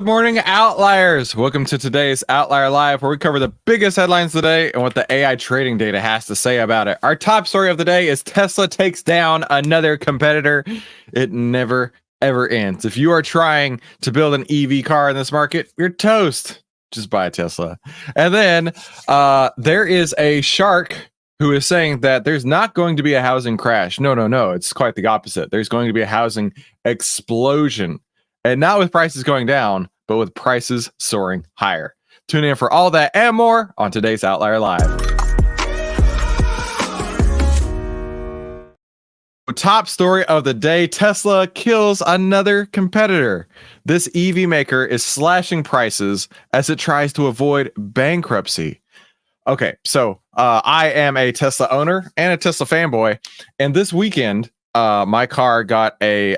Good morning, Outliers. Welcome to today's Outlier Live, where we cover the biggest headlines of the day and what the AI trading data has to say about it. Our top story of the day is Tesla takes down another competitor. It never, ever ends. If you are trying to build an EV car in this market, you're toast. Just buy a Tesla. And then there is a shark who is saying that there's not going to be a housing crash. No. It's quite the opposite. There's going to be a housing explosion. And not with prices going down, but with prices soaring higher. Tune in for all that and more on today's Outlier Live. Top story of the day, Tesla kills another competitor. This EV maker is slashing prices as it tries to avoid bankruptcy. Okay, so I am a Tesla owner and a Tesla fanboy, and this weekend, my car got a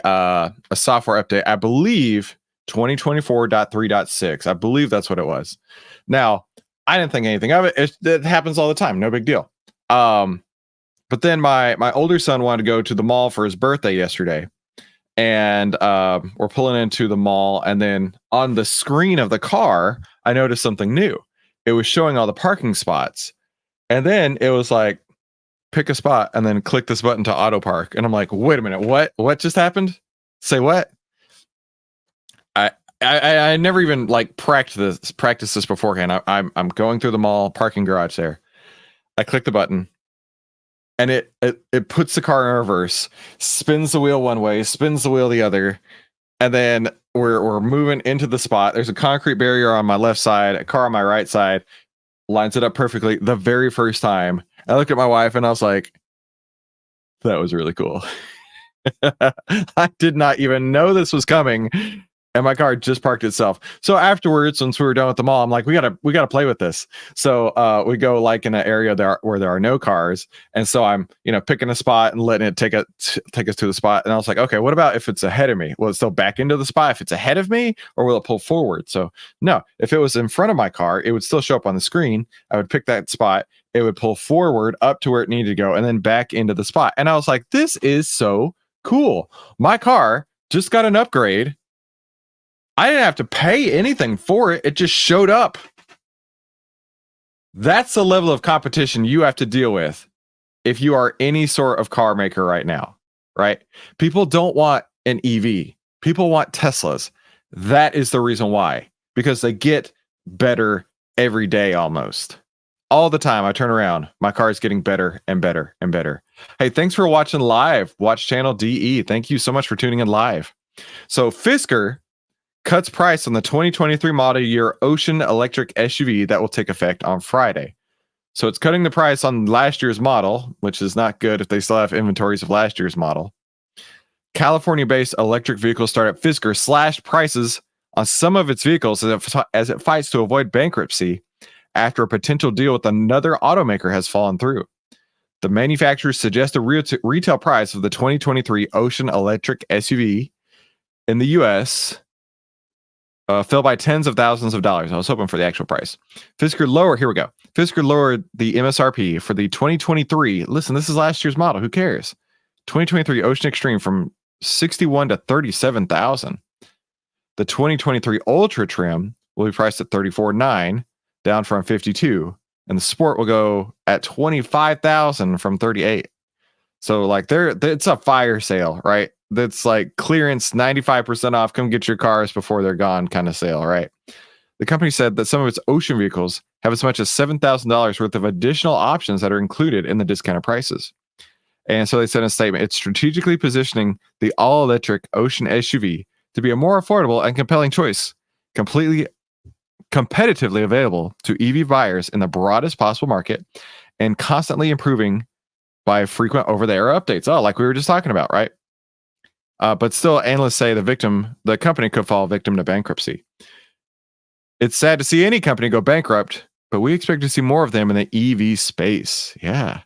software update. I believe 2024.3.6. I believe that's what it was. Now, I didn't think anything of it. It happens all the time. No big deal. But then my older son wanted to go to the mall for his birthday yesterday, and we're pulling into the mall, and then on the screen of the car, I noticed something new. It was showing all the parking spots, and then it was like, pick a spot and then click this button to auto park. And I'm like, wait a minute, what just happened? Say what? I never even like practiced this beforehand. I'm going through the mall parking garage there. I click the button and it puts the car in reverse, spins the wheel one way, spins the wheel the other, and then we're moving into the spot. There's a concrete barrier on my left side, a car on my right side, lines it up perfectly the very first time. I looked at my wife and I was like, that was really cool. I did not even know this was coming. And my car just parked itself. So afterwards, once we were done with the mall, I'm like, we gotta play with this. So we go like in an area where there are no cars. And so I'm, picking a spot and letting it take us to the spot. And I was like, okay, what about if it's ahead of me? Will it still back into the spot if it's ahead of me, or will it pull forward? So no, if it was in front of my car, it would still show up on the screen. I would pick that spot. It would pull forward up to where it needed to go and then back into the spot. And I was like, this is so cool. My car just got an upgrade. I didn't have to pay anything for it. It just showed up. That's the level of competition you have to deal with if you are any sort of car maker right now, right? People don't want an EV. People want Teslas. That is the reason why, because they get better every day almost. All the time I turn around, my car is getting better and better and better. Hey, thanks for watching live. Watch channel DE. Thank you so much for tuning in live. So Fisker cuts price on the 2023 model year Ocean electric SUV that will take effect on Friday. So it's cutting the price on last year's model, which is not good if they still have inventories of last year's model. California-based electric vehicle startup Fisker slashed prices on some of its vehicles as it fights to avoid bankruptcy after a potential deal with another automaker has fallen through. The manufacturers suggest a retail price of the 2023 Ocean electric SUV in the U.S. Fell by tens of thousands of dollars. I was hoping for the actual price. Fisker lowered the MSRP for the 2023. Listen, this is last year's model. Who cares? 2023 Ocean Extreme from $61,000 to $37,000. The 2023 Ultra trim will be priced at $34,900, down from $52,000, and the Sport will go at $25,000 from $38,000. So like it's a fire sale, right? That's like clearance, 95% off. Come get your cars before they're gone kind of sale, right? The company said that some of its Ocean vehicles have as much as $7,000 worth of additional options that are included in the discounted prices. And so they said in a statement, it's strategically positioning the all-electric Ocean SUV to be a more affordable and compelling choice, completely competitively available to EV buyers in the broadest possible market, and constantly improving by frequent over-the-air updates. Oh, like we were just talking about, right? But still, analysts say the company could fall victim to bankruptcy. It's sad to see any company go bankrupt, but we expect to see more of them in the EV space. Yeah.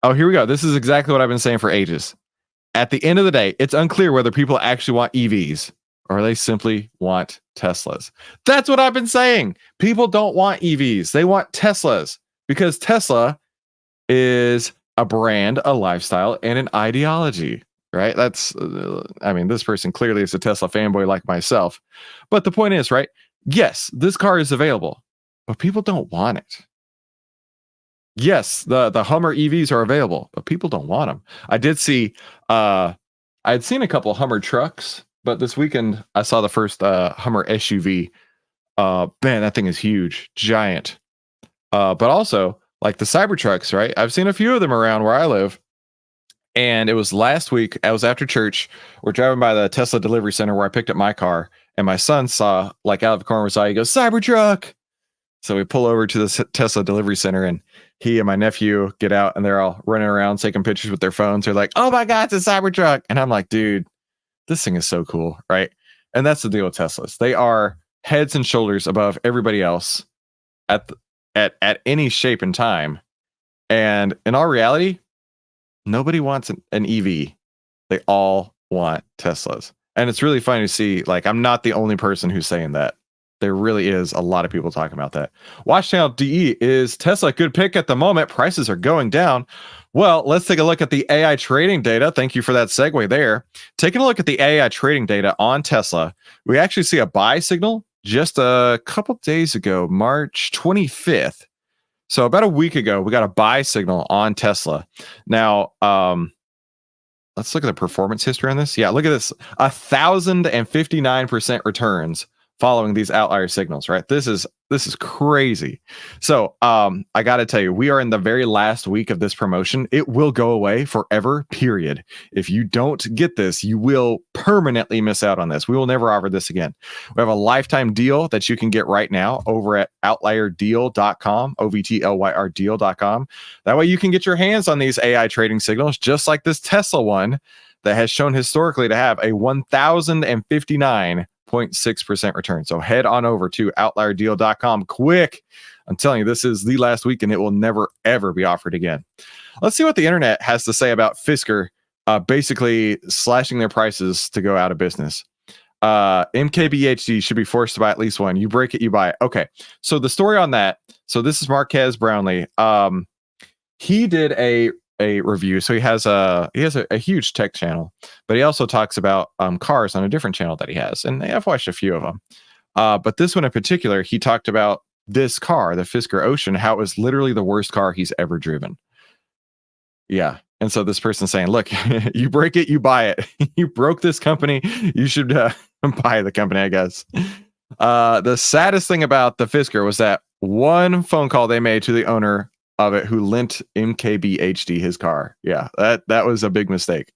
Oh, here we go. This is exactly what I've been saying for ages. At the end of the day, it's unclear whether people actually want EVs or they simply want Teslas. That's what I've been saying. People don't want EVs. They want Teslas because Tesla is a brand, a lifestyle, and an ideology. right? I mean, this person clearly is a Tesla fanboy like myself. But the point is, right? Yes, this car is available, but people don't want it. Yes, the Hummer EVs are available, but people don't want them. I did see, I'd seen a couple Hummer trucks, but this weekend I saw the first Hummer SUV. Man, that thing is huge, giant. But also like the Cybertrucks, right? I've seen a few of them around where I live. And it was last week. I was after church. We're driving by the Tesla delivery center where I picked up my car, and my son saw, like out of the corner of his eye, he goes, Cybertruck. So we pull over to the Tesla delivery center, and he and my nephew get out, and they're all running around taking pictures with their phones. They're like, "Oh my God, it's a Cybertruck!" And I'm like, "Dude, this thing is so cool, right?" And that's the deal with Teslas. They are heads and shoulders above everybody else at any shape and time. And in all reality, nobody wants an EV. They all want Teslas. And it's really funny to see, like, I'm not the only person who's saying that. There really is a lot of people talking about that. Watch Channel DE, is Tesla a good pick at the moment? Prices are going down. Well, let's take a look at the AI trading data. Thank you for that segue there. Taking a look at the AI trading data on Tesla, we actually see a buy signal just a couple days ago, March 25th. So about a week ago, we got a buy signal on Tesla. Now, let's look at the performance history on this. Yeah, look at this. 1,059% returns following these outlier signals, right? This is crazy. So I got to tell you, we are in the very last week of this promotion. It will go away forever, period. If you don't get this, you will permanently miss out on this. We will never offer this again. We have a lifetime deal that you can get right now over at OVTLYR.com, OVTLYR deal.com. That way you can get your hands on these AI trading signals, just like this Tesla one that has shown historically to have a 1,059.6% return. So head on over to OVTLYRdeal.com quick. I'm telling you, this is the last week and it will never, ever be offered again. Let's see what the internet has to say about Fisker basically slashing their prices to go out of business. MKBHD should be forced to buy at least one. You break it, you buy it. Okay. So the story on that. So this is Marquez Brownlee. He did a review. So he has a huge tech channel, but he also talks about cars on a different channel that he has. And I've watched a few of them. But this one in particular, he talked about this car, the Fisker Ocean, how it was literally the worst car he's ever driven. Yeah. And so this person's saying, look, you break it, you buy it. You broke this company. You should buy the company, I guess. The saddest thing about the Fisker was that one phone call they made to the owner of it who lent MKBHD his car. Yeah, that was a big mistake.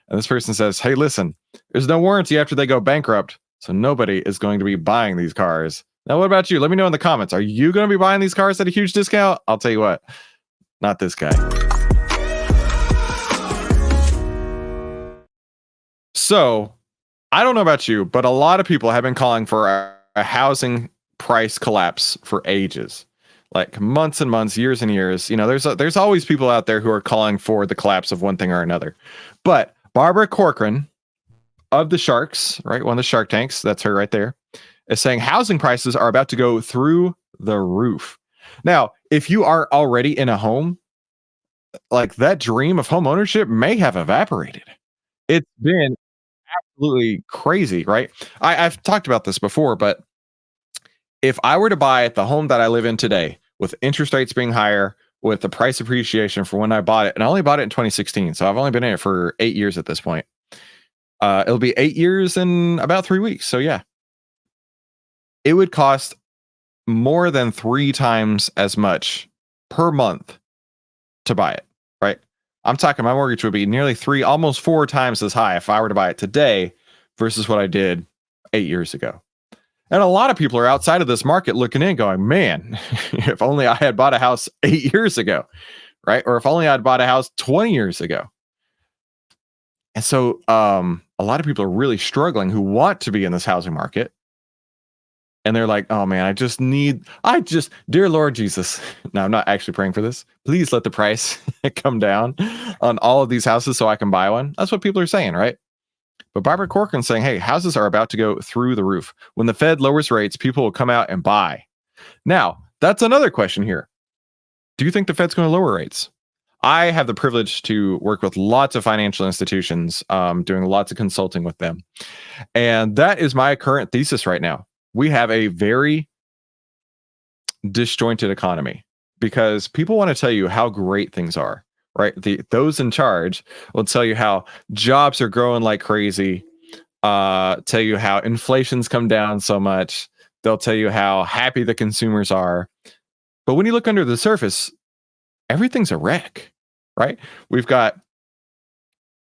And this person says, hey, listen, there's no warranty after they go bankrupt, so nobody is going to be buying these cars. Now, what about you? Let me know in the comments. Are you going to be buying these cars at a huge discount? I'll tell you what, not this guy. So, I don't know about you, but a lot of people have been calling for a housing price collapse for ages. Like months and months, years and years. You know, there's always people out there who are calling for the collapse of one thing or another. But Barbara Corcoran of the Sharks, right, one of the Shark Tanks, that's her right there, is saying housing prices are about to go through the roof. Now, if you are already in a home, like that dream of home ownership may have evaporated. It's been absolutely crazy, right? I've talked about this before, but if I were to buy the home that I live in today, with interest rates being higher, with the price appreciation for when I bought it, and I only bought it in 2016, so I've only been in it for 8 years at this point. It'll be 8 years in about 3 weeks. So yeah, it would cost more than 3 times as much per month to buy it, right? I'm talking my mortgage would be nearly 3, almost 4 times as high if I were to buy it today versus what I did 8 years ago. And a lot of people are outside of this market looking in going, man, if only I had bought a house 8 years ago, right? Or if only I'd bought a house 20 years ago. And so a lot of people are really struggling who want to be in this housing market. And they're like, oh man, dear Lord Jesus. Now, I'm not actually praying for this. Please let the price come down on all of these houses so I can buy one. That's what people are saying, right? But Barbara Corcoran saying, hey, houses are about to go through the roof. When the Fed lowers rates, people will come out and buy. Now, that's another question here. Do you think the Fed's going to lower rates? I have the privilege to work with lots of financial institutions, doing lots of consulting with them. And that is my current thesis right now. We have a very disjointed economy because people want to tell you how great things are, right? Those in charge will tell you how jobs are growing like crazy, tell you how inflation's come down so much. They'll tell you how happy the consumers are. But when you look under the surface, everything's a wreck, right? We've got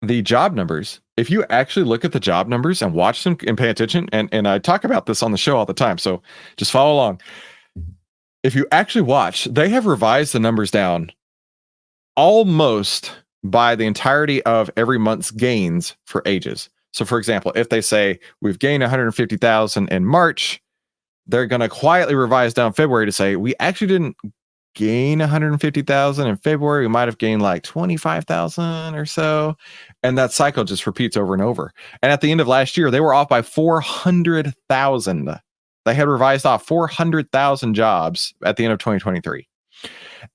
the job numbers. If you actually look at the job numbers and watch them and pay attention, and I talk about this on the show all the time, so just follow along. If you actually watch, they have revised the numbers down almost by the entirety of every month's gains for ages. So for example, if they say we've gained 150,000 in March, they're going to quietly revise down February to say we actually didn't gain 150,000 in February. We might have gained like 25,000 or so. And that cycle just repeats over and over. And at the end of last year, they were off by 400,000. They had revised off 400,000 jobs at the end of 2023.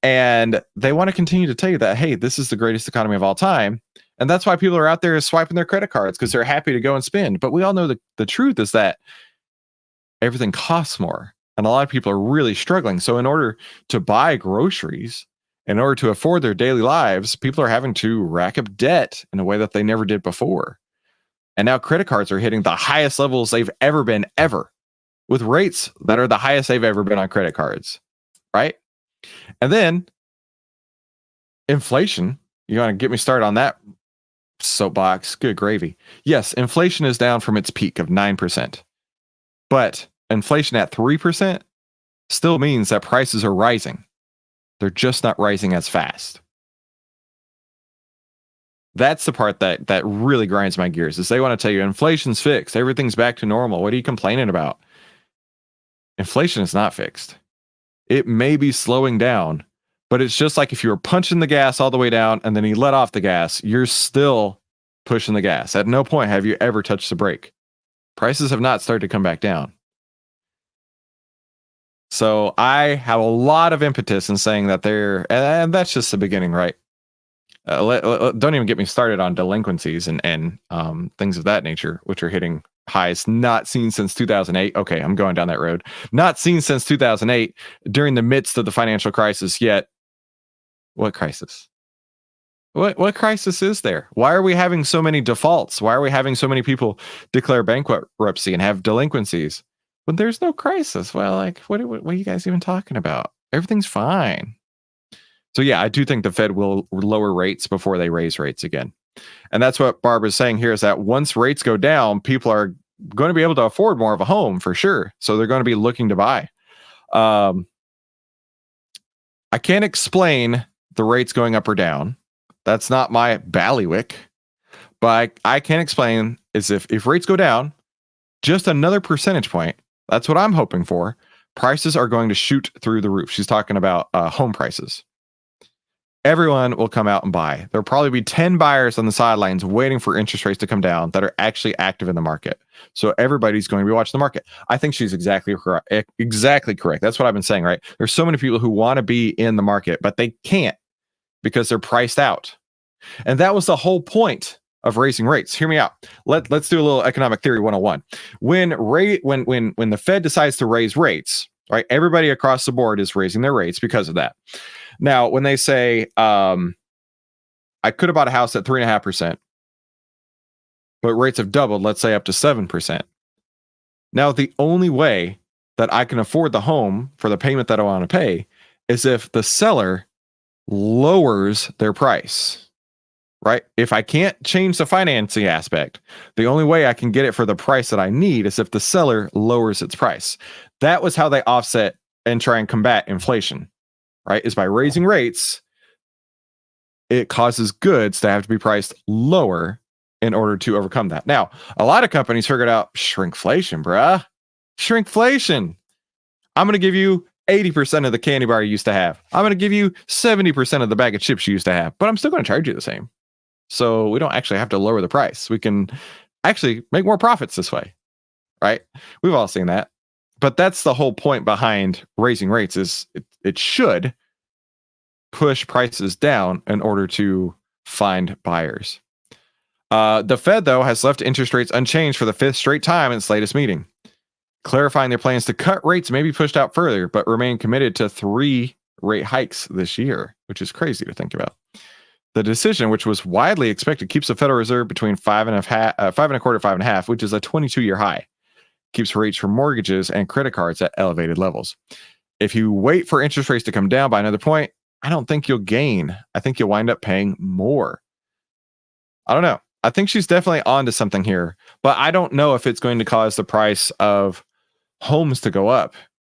And they want to continue to tell you that, hey, this is the greatest economy of all time. And that's why people are out there swiping their credit cards because they're happy to go and spend. But we all know the truth is that everything costs more. And a lot of people are really struggling. So in order to buy groceries, in order to afford their daily lives, people are having to rack up debt in a way that they never did before. And now credit cards are hitting the highest levels they've ever been, ever, with rates that are the highest they've ever been on credit cards, right? And then inflation, you want to get me started on that soapbox? Good gravy. Yes, inflation is down from its peak of 9%. But inflation at 3% still means that prices are rising. They're just not rising as fast. That's the part that really grinds my gears, is they want to tell you inflation's fixed. Everything's back to normal. What are you complaining about? Inflation is not fixed. It may be slowing down, but it's just like if you were punching the gas all the way down and then you let off the gas, you're still pushing the gas. At no point have you ever touched the brake. Prices have not started to come back down. So I have a lot of impetus in saying that and that's just the beginning, right? Don't even get me started on delinquencies and things of that nature, which are hitting highs not seen since 2008. Okay, I'm going down that road. Not seen since 2008 during the midst of the financial crisis yet. What crisis? What crisis is there? Why are we having so many defaults? Why are we having so many people declare bankruptcy and have delinquencies when there's no crisis? Well, like, what are you guys even talking about? Everything's fine. So yeah, I do think the Fed will lower rates before they raise rates again. And that's what Barbara's saying here, is that once rates go down, people are going to be able to afford more of a home for sure. So they're going to be looking to buy. I can't explain the rates going up or down. That's not my ballywick. But I can explain is if rates go down just another percentage point, that's what I'm hoping for, prices are going to shoot through the roof. She's talking about home prices. Everyone will come out and buy. There'll probably be 10 buyers on the sidelines waiting for interest rates to come down that are actually active in the market. So everybody's going to be watching the market. I think she's exactly correct. Exactly correct. That's what I've been saying, right? There's so many people who want to be in the market, but they can't because they're priced out. And that was the whole point of raising rates. Hear me out. Let's do a little economic theory 101. When the Fed decides to raise rates, right? Everybody across the board is raising their rates because of that. Now, when they say, I could have bought a house at 3.5%, but rates have doubled, let's say up to 7%. Now, the only way that I can afford the home for the payment that I want to pay is if the seller lowers their price, right? If I can't change the financing aspect, the only way I can get it for the price that I need is if the seller lowers its price. That was how they offset and try and combat inflation. Right, is by raising rates, it causes goods to have to be priced lower in order to overcome that. Now, a lot of companies figured out shrinkflation, bruh. Shrinkflation. I'm going to give you 80% of the candy bar you used to have. I'm going to give you 70% of the bag of chips you used to have, but I'm still going to charge you the same. So we don't actually have to lower the price. We can actually make more profits this way, right? We've all seen that. But that's the whole point behind raising rates is it should push prices down in order to find buyers. The Fed, though, has left interest rates unchanged for the 5th straight time in its latest meeting, clarifying their plans to cut rates may be pushed out further, but remain committed to 3 rate hikes this year, which is crazy to think about. The decision, which was widely expected, keeps the Federal Reserve between 5.25, 5.5, which is a 22-year high. Keeps rates for mortgages and credit cards at elevated levels. If you wait for interest rates to come down by another point, I don't think you'll gain. I think you'll wind up paying more. I don't know. I think she's definitely onto something here, but I don't know if it's going to cause the price of homes to go up,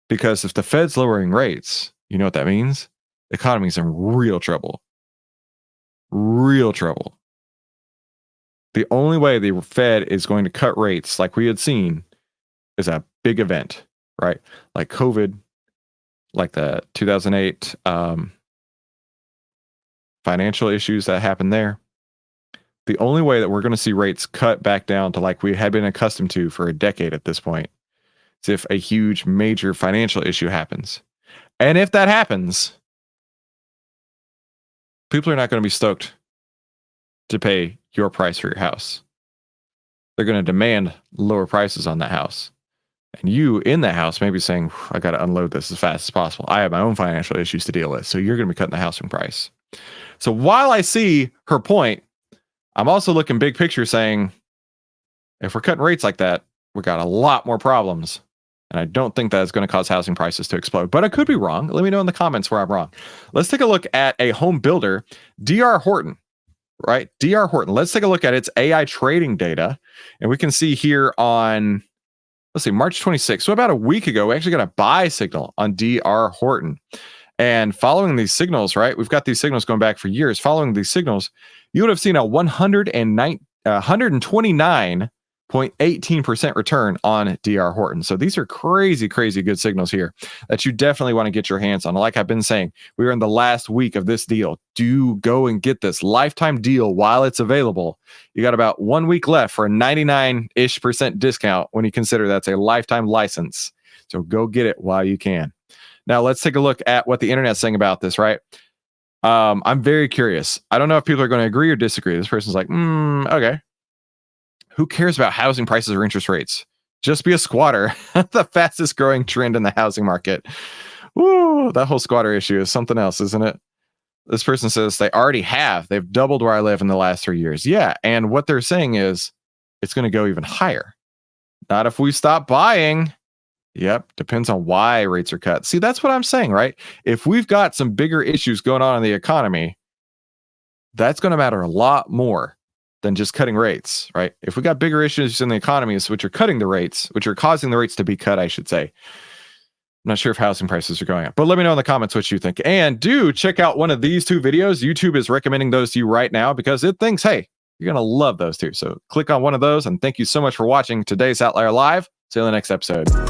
because if the Fed's lowering rates, you know what that means? The economy's in real trouble. Real trouble. The only way the Fed is going to cut rates like we had seen is a big event, right? Like COVID, like the 2008 financial issues that happened there. The only way that we're going to see rates cut back down to like we had been accustomed to for a decade at this point is if a huge major financial issue happens. And if that happens, people are not going to be stoked to pay your price for your house. They're going to demand lower prices on that house. And you in that house may be saying, I got to unload this as fast as possible. I have my own financial issues to deal with. So you're going to be cutting the house in price. So while I see her point, I'm also looking big picture saying, if we're cutting rates like that, we got a lot more problems. And I don't think that is going to cause housing prices to explode. But I could be wrong. Let me know in the comments where I'm wrong. Let's take a look at a home builder, D.R. Horton, right? D.R. Horton. Let's take a look at its AI trading data. And we can see here on, let's see, March 26th. So about a week ago, we actually got a buy signal on D.R. Horton. And following these signals, right? We've got these signals going back for years. Following these signals, you would have seen a 129.18% return on DR Horton. So these are crazy, crazy good signals here that you definitely want to get your hands on. Like I've been saying, we are in the last week of this deal. Do go and get this lifetime deal while it's available. You got about 1 week left for a 99-ish% discount when you consider that's a lifetime license. So go get it while you can. Now let's take a look at what the internet's saying about this, right? I'm very curious. I don't know if people are going to agree or disagree. This person's like, okay. Who cares about housing prices or interest rates? Just be a squatter. The fastest growing trend in the housing market. Woo, that whole squatter issue is something else, isn't it? This person says they already have. They've doubled where I live in the last 3 years. Yeah, and what they're saying is it's going to go even higher. Not if we stop buying. Yep, depends on why rates are cut. See, that's what I'm saying, right? If we've got some bigger issues going on in the economy, that's going to matter a lot more than just cutting rates, right? If we got bigger issues in the economy, which are cutting the rates, which are causing the rates to be cut, I should say. I'm not sure if housing prices are going up, but let me know in the comments what you think. And do check out one of these 2 videos. YouTube is recommending those to you right now because it thinks, hey, you're going to love those 2. So click on one of those, and thank you so much for watching today's Outlier Live. See you in the next episode.